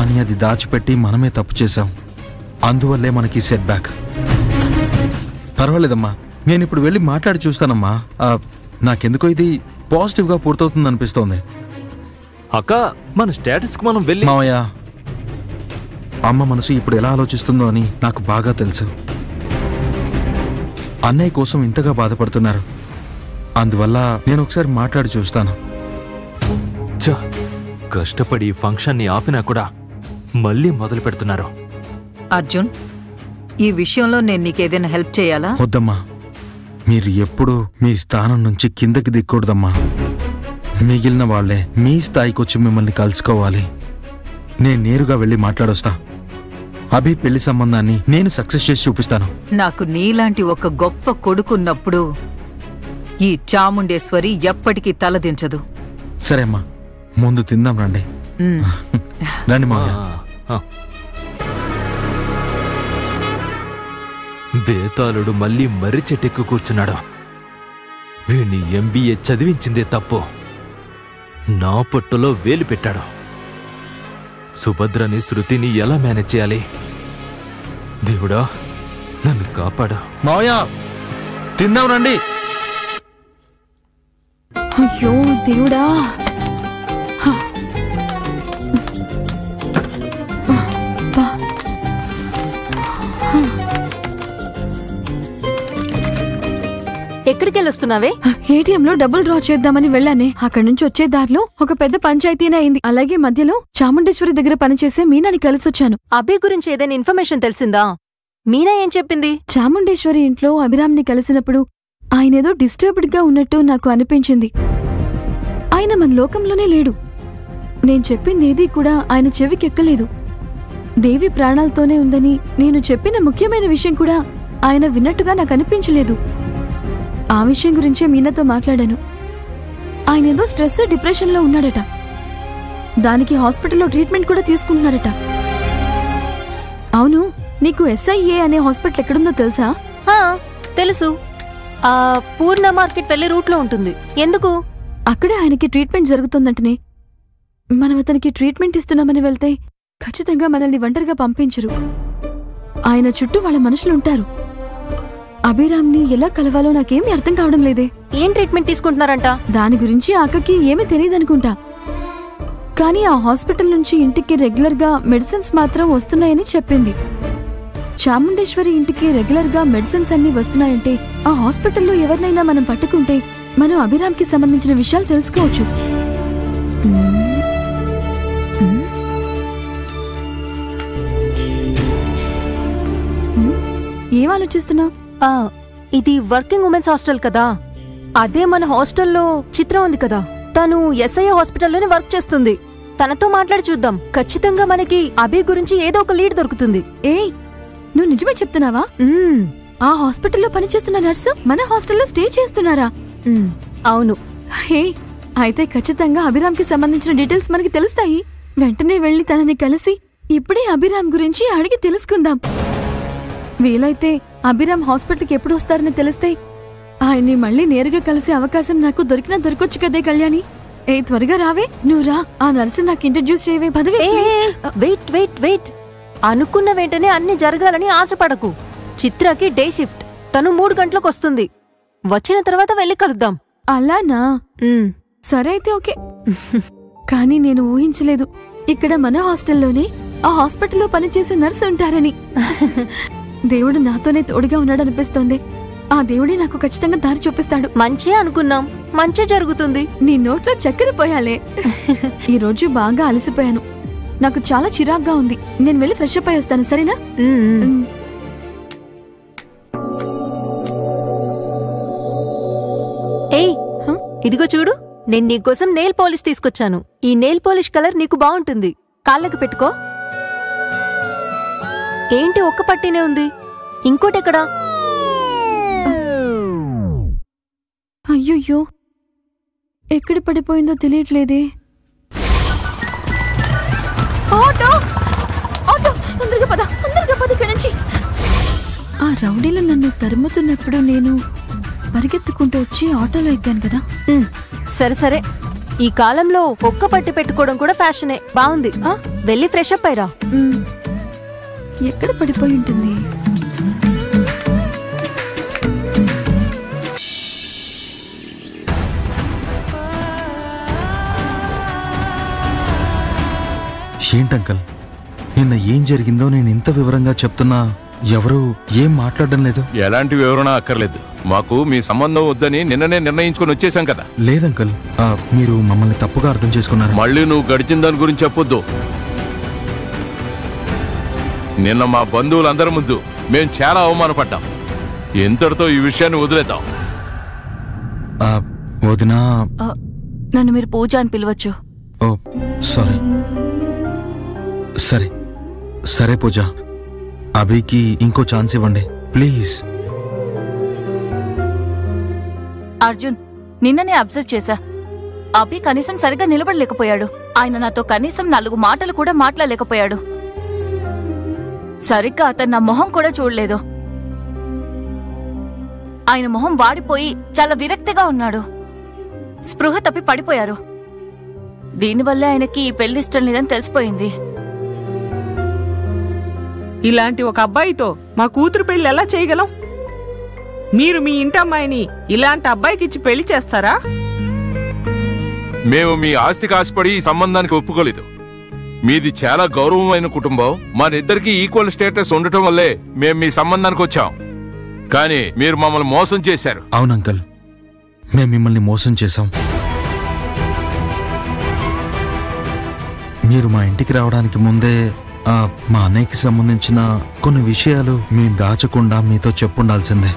కానీ అది దాచిపెట్టి మనమే తప్పు చేశాం. అందువల్లే మనకి సెట్ బ్యాక్. పర్వాలేదమ్మా, నేను ఇప్పుడు వెళ్ళి మాట్లాడి చూస్తానమ్మా. నాకెందుకో ఇది పాజిటివ్గా పూర్తవుతుంది అనిపిస్తోంది. అక్క, మన స్టేటస్కి మనం వెళ్ళి. మావయ్య, అమ్మ మనసు ఇప్పుడు ఎలా ఆలోచిస్తుందో అని నాకు బాగా తెలుసు. అన్నయ్య కోసం ఇంతగా బాధపడుతున్నారు. అందువల్ల నేను ఒకసారి మాట్లాడి చూస్తాను. కష్టపడి ఫంక్షన్ని ఆపినా కూడా మళ్ళీ మొదలు పెడుతున్నారు. అర్జున్, ఈ విషయంలో నేను నీకేదైనా హెల్ప్ చేయాలా? వద్దమ్మా, మీరు ఎప్పుడూ మీ స్థానం నుంచి కిందకి దిక్కూడదమ్మా. మిగిలిన వాళ్లే మీ స్థాయికి వచ్చి మిమ్మల్ని కలుసుకోవాలి. నేను నేరుగా వెళ్ళి మాట్లాడొస్తా. అభి పెళ్లి సంబంధాన్ని నేను సక్సెస్ చేసి చూపిస్తాను. నాకు నీలాంటి ఒక గొప్ప కొడుకున్నప్పుడు ఈ చాముండేశ్వరి ఎప్పటికీ తలదించదు. సరే అమ్మా, ముందు తిందాం రండి. రండి మావయ్య. బేతాళుడు మళ్ళీ మర్రి చెట్టెక్కు కూర్చున్నాడు. వీణ్ణి MBA చదివించిందే తప్పు. నా పొట్టులో వేలు పెట్టాడు. సుభద్రని, శృతిని ఎలా మేనేజ్ చేయాలి? దేవుడా, నన్ను కాపాడు. మావయ్య, తిందాం రండి. అయ్యో దేవుడా, ఎక్కడికి వెళ్ళొస్తున్నావే? ఏటీఎం లో డబ్బులు డ్రా చేద్దామని వెళ్ళానే. అక్కడి నుంచి వచ్చే దారిలో ఒక పెద్ద పంచాయతీనే అయింది. అలాగే మధ్యలో చాముండేశ్వరి దగ్గర పనిచేసే మీనాని కలిసొచ్చాను. అభి గురించి ఏదైనా ఇన్ఫర్మేషన్ తెలిసిందా? మీనా ఏం చెప్పింది? చాముండేశ్వరి ఇంట్లో అభిరామ్ని కలిసినప్పుడు ఆయనేదో డిస్టర్బ్డ్ గా ఉన్నట్టు నాకు అనిపించింది. ఆయన మన లోకంలోనే లేడు. నేను చెప్పిందేదీ కూడా ఆయన చెవికెక్కలేదు. దేవి ప్రాణాలతోనే ఉందని నేను చెప్పిన ముఖ్యమైన విషయం కూడా ఆయన విన్నట్టుగా నాకు అనిపించలేదు. ఆ విషయం గురించే మీనాతో మాట్లాడాను. ఆయనేదో స్ట్రెస్, డిప్రెషన్లో ఉన్నాడట. దానికి హాస్పిటల్లో ట్రీట్మెంట్ కూడా తీసుకుంటున్నారట. అవును, నీకు SIA అనే హాస్పిటల్ ఎక్కడుందో తెలుసా? తెలుసు. పూర్ణ మార్కెట్ వెళ్లే రూట్లో ఉంటుంది. ఎందుకు? అక్కడే ఆయనకి ట్రీట్మెంట్ జరుగుతుందంటనే. మనం అతనికి ట్రీట్మెంట్ ఇస్తున్నామని వెళ్తే ఖచ్చితంగా మనల్ని ఒంటరిగా పంపించరు. ఆయన చుట్టూ వాళ్ళ మనుషులుంటారు. అభిరామ్ని ఎలా కలవాలో నాకేమీ అర్థం కావడం లేదే. ఏం ట్రీట్మెంట్ తీసుకుంటున్నారంట? దాని గురించి అక్కకి ఏమీ తెలియదనుకుంటా. కానీ ఆ హాస్పిటల్ నుంచి ఇంటికి రెగ్యులర్ గా మెడిసిన్స్ మాత్రం వస్తున్నాయని చెప్పింది. చాముండేశ్వరి ఇంటికి రెగ్యులర్ గా మెడిసిన్స్ అన్ని వస్తున్నాయంటే ఆ హాస్పిటల్లో ఎవరినైనా మనం పట్టుకుంటే మనం అభిరామ్కి సంబంధించిన విషయాలు తెలుసుకోవచ్చు. ఏం ఆలోచిస్తున్నావు? ఇది వర్కింగ్ ఉమెన్స్ హాస్టల్ కదా. అదే మన హాస్టల్లో చిత్ర ఉంది కదా, తను SIA హాస్పిటల్లోనే వర్క్ చేస్తుంది. తనతో మాట్లాడి చూద్దాం. ఖచ్చితంగా మనకి అభి గురించి ఏదో ఒక లీడ్ దొరుకుతుంది. ఏయ్, నువ్వు నిజమే చెప్తున్నావా? ఆ హాస్పిటల్లో పనిచేస్తున్న నర్సు మన హాస్టల్లో స్టే చేస్తున్నారా? అవును. హే, అయితే ఖచ్చితంగా అభిరామ్కి సంబంధించిన డీటెయిల్స్ మనకి తెలుస్తాయి. వెంటనే వెళ్లి తనని కలిసి ఇప్పుడే అభిరామ్ గురించి అడిగి తెలుసుకుందాం. వీలైతే అభిరామ్ హాస్పిటల్కి ఎప్పుడు వస్తారని తెలిస్తే ఆయన్ని మళ్ళీ నేరుగా కలిసే అవకాశం నాకు దొరికినా దొరకొచ్చు కదే కళ్యాణి. త్వరగా రావే. నువ్వు రా, ఆ నర్సు నాకు ఇంట్రడ్యూస్ చేయవే. పదవే. Wait wait wait. అనుకున్న వెంటనే అన్ని జరగాలని ఆశపడకు. చిత్రకి డే షిఫ్ట్. తను 3 గంటలకు వస్తుంది. వచ్చిన తర్వాత వెళ్ళి కలుద్దాం. అలానా? సరే అయితే ఓకే. కానీ నేను ఊహించలేదు ఇక్కడ మన హాస్టల్లోనే ఆ హాస్పిటల్లో పనిచేసే నర్సు ఉంటారని. దేవుడు నాతోనే తోడుగా ఉన్నాడనిపిస్తోంది. ఆ దేవుడే నాకు ఖచ్చితంగా దారి చూపిస్తాడు. మంచి అనుకున్నాం, మంచి జరుగుతుంది. నీ నోట్లో చక్కెర పోయాలే. ఈ రోజు బాగా అలసిపోయాను. నాకు చాలా చిరాగ్గా ఉంది. నేను వెళ్ళి ఫ్రెష్ అప్ అయి వస్తాను, సరేనా? ఏయ్, ఇదిగో చూడు, నేను నీకోసం నెయిల్ పాలిష్ తీసుకొచ్చాను. ఈ నెయిల్ పాలిష్ కలర్ నీకు బాగుంటుంది. కాళ్ళకి పెట్టుకో. ఏంటి ఒక్క పట్టీనే ఉంది? ఇంకోటెక్కడా? అయ్యో, ఎక్కడ పడిపోయిందో తెలియట్లేదే. ఆటో ఆటో, తొందరగా పద, తొందరగా పద ఇక్కడి నుంచి. ఆ రౌడీలు నన్ను తరుముతున్నప్పుడు నేను పరిగెత్తుకుంటూ వచ్చి ఆటోలో ఎక్కాను కదా. సరే సరే, ఈ కాలంలో ఒక్క పట్టి పెట్టుకోవడం కూడా ఫ్యాషనే. బాగుంది. వెళ్ళి ఫ్రెష్ అప్ అయ్యరా. ఎక్కడ పడిపోయి ఉంటుంది? ఏంటంకల్, నిన్న ఏం జరిగిందో నేను ఇంత వివరంగా చెప్తున్నా ఎవరు ఏం మాట్లాడడం లేదు. ఎలాంటి వివరణ అక్కర్లేదు. మాకు మీ సంబంధం వద్దని నిన్ననే నిర్ణయించుకుని వచ్చేసాం కదా. లేదంకల్, మీరు మమ్మల్ని తప్పుగా అర్థం చేసుకున్నారు. మళ్ళీ నువ్వు గడిచిన దాని గురించి చెప్పొద్దు. నిన్న మా బంధువులందరి ముందు మేం చాలా అవమానపడ్డాం. ఎంతటితో ఈ విషయాన్ని వదిలేద్దాం. వదినా, నన్ను మీరు పూజ అని పిలవచ్చు. ఓ సారీ. సరే సరే పూజ, అభికి ఇంకో ఛాన్స్ ఇవ్వండి ప్లీజ్. అర్జున్, నిన్ననే అబ్జర్వ్ చేశా. అభి కనీసం సరిగ్గా నిలబడలేకపోయాడు. ఆయన నాతో కనీసం 4 మాటలు కూడా మాట్లాడలేకపోయాడు. సరిగ్గా అతను నా మొహం కూడా చూడలేదు. ఆయన మొహం వాడిపోయి చాలా విరక్తిగా ఉన్నాడు. స్పృహ తప్పి పడిపోయారు. దీనివల్లే ఆయనకి ఈ పెళ్లి ఇష్టం లేదని తెలిసిపోయింది. ఇలాంటి ఒక అబ్బాయితో మా కూతురు పెళ్లి ఎలా చేయగలం? మీరు మీ ఇంటి అమ్మాయిని ఇలాంటి అబ్బాయికి ఇచ్చి పెళ్లి చేస్తారా? మేము మీ ఆస్తికి ఆశపడి ఈ సంబంధానికి ఒప్పుకోలేదు. మీది చాలా గౌరవమైన కుటుంబం. మనిద్దరికీ ఈక్వల్ స్టేటస్ ఉండటం వల్లే మేము మీ సంబంధానికి వచ్చాం. కానీ మీరు మమ్మల్ని మోసం చేశారు. అవునంకల్, మేము మిమ్మల్ని మోసం చేశాం. మీరు మా ఇంటికి రావడానికి ముందే మా అన్నయ్యకి సంబంధించిన కొన్ని విషయాలు మేము దాచకుండా మీతో చెప్పుండాల్సిందే.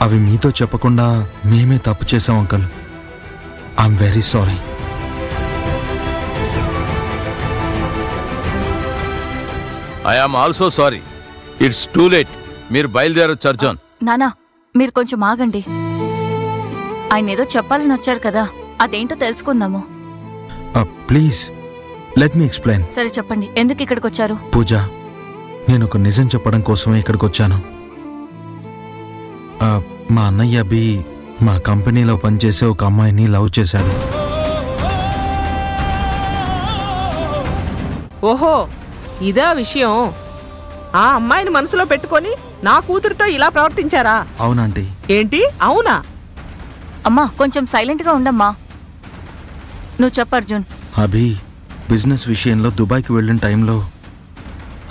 అవి మీతో చెప్పకుండా మేమే తప్పు చేశాం uncle. I'm very sorry. I am also sorry. It's too late. మీరు బయలుదేరొచ్చు అర్జున్. నానా, మీరు కొంచెం ఆగండి. ఆయన ఏదో చెప్పాలని వచ్చారు కదా, అదేంటో తెలుసుకుందాము. Please let me explain. సరే చెప్పండి, ఎందుకు ఇక్కడికి వచ్చారు? పూజ, నేను ఒక నిజం చెప్పడం కోసమే ఇక్కడికి వచ్చాను. మా అన్నయ్య అభి మా కంపెనీలో పనిచేసే ఒక అమ్మాయిని లవ్ చేశాడు. ఓహో, ఇదా విషయం? ఆ అమ్మాయిని మనసులో పెట్టుకొని నా కూతురుతో ఇలా ప్రవర్తించారా? అవునండి. ఏంటి అవునా? అమ్మా, కొంచెం సైలెంట్ గా ఉండమ్మా. నువ్వు చెప్పు అర్జున్. అభి బిజినెస్ విషయంలో దుబాయ్కి వెళ్ళిన టైంలో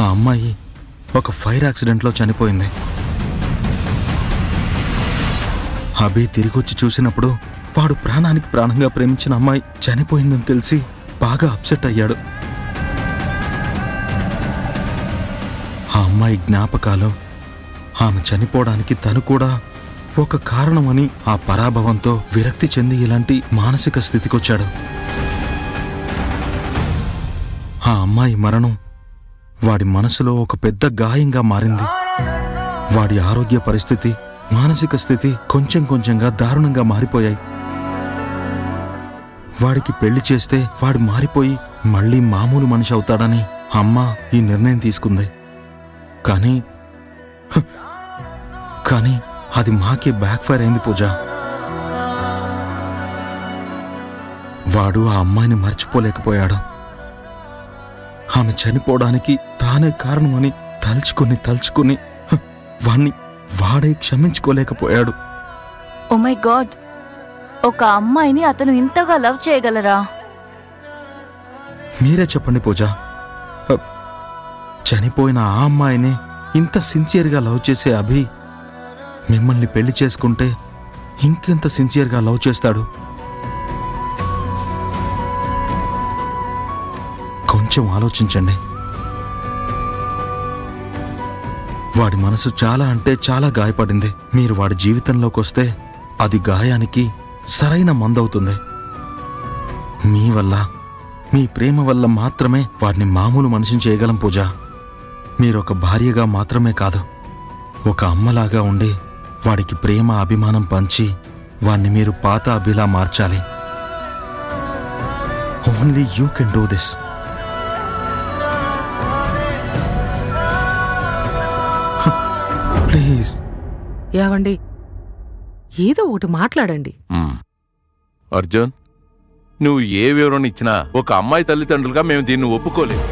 ఆ అమ్మాయి ఒక ఫైర్ యాక్సిడెంట్లో చనిపోయింది. అభి తిరిగొచ్చి చూసినప్పుడు వాడు ప్రాణానికి ప్రాణంగా ప్రేమించిన అమ్మాయి చనిపోయిందని తెలిసి బాగా అప్సెట్ అయ్యాడు. ఆ అమ్మాయి జ్ఞాపకాలు, ఆమె చనిపోవడానికి తను కూడా ఒక కారణమని ఆ పరాభవంతో విరక్తి చెంది ఇలాంటి మానసిక స్థితికొచ్చాడు. ఆ అమ్మాయి మరణం వాడి మనసులో ఒక పెద్ద గాయంగా మారింది. వాడి ఆరోగ్య పరిస్థితి, మానసిక స్థితి కొంచెం కొంచెంగా దారుణంగా మారిపోయాయి. వాడికి పెళ్లి చేస్తే వాడు మారిపోయి మళ్ళీ మామూలు మనిషి అవుతాడని అమ్మ ఈ నిర్ణయం తీసుకుంది. కానీ అది మాకే బ్యాక్ ఫైర్ అయింది పూజ. వాడు ఆ అమ్మాయిని మర్చిపోలేకపోయాడు. ఆమె చనిపోవడానికి తానే కారణమని తలుచుకుని వాడే క్షమించుకోలేకపోయాడు. ఓ మై గాడ్, ఒక అమ్మాయిని అతను ఇంతగా లవ్ చేయగలరా? మీరే చెప్పండి పూజ. చనిపోయిన ఆ అమ్మాయిని ఇంత సిన్సియర్గా లవ్ చేసే అభి మిమ్మల్ని పెళ్లి చేసుకుంటే ఇంకెంత సిన్సియర్గా లవ్ చేస్తాడు? కొంచెం ఆలోచించండి. వాడి మనసు చాలా అంటే చాలా గాయపడింది. మీరు వాడి జీవితంలోకి వస్తే అది గాయానికి సరైన మందవుతుంది. మీ వల్ల, మీ ప్రేమ వల్ల మాత్రమే వాడిని మామూలు మనిషిని చేయగలం పూజ. మీరొక భార్యగా మాత్రమే కాదు, ఒక అమ్మలాగా ఉండి వాడికి ప్రేమ అభిమానం పంచి వాణ్ణి మీరు పాత అభిలా మార్చాలి. Only you can do this. Please. ఏవండి, ఏదో ఒకటి మాట్లాడండి. అర్జున్, నువ్వు ఏ వివరణ ఇచ్చినా ఒక అమ్మాయి తల్లిదండ్రులుగా మేము దీన్ని ఒప్పుకోలేము.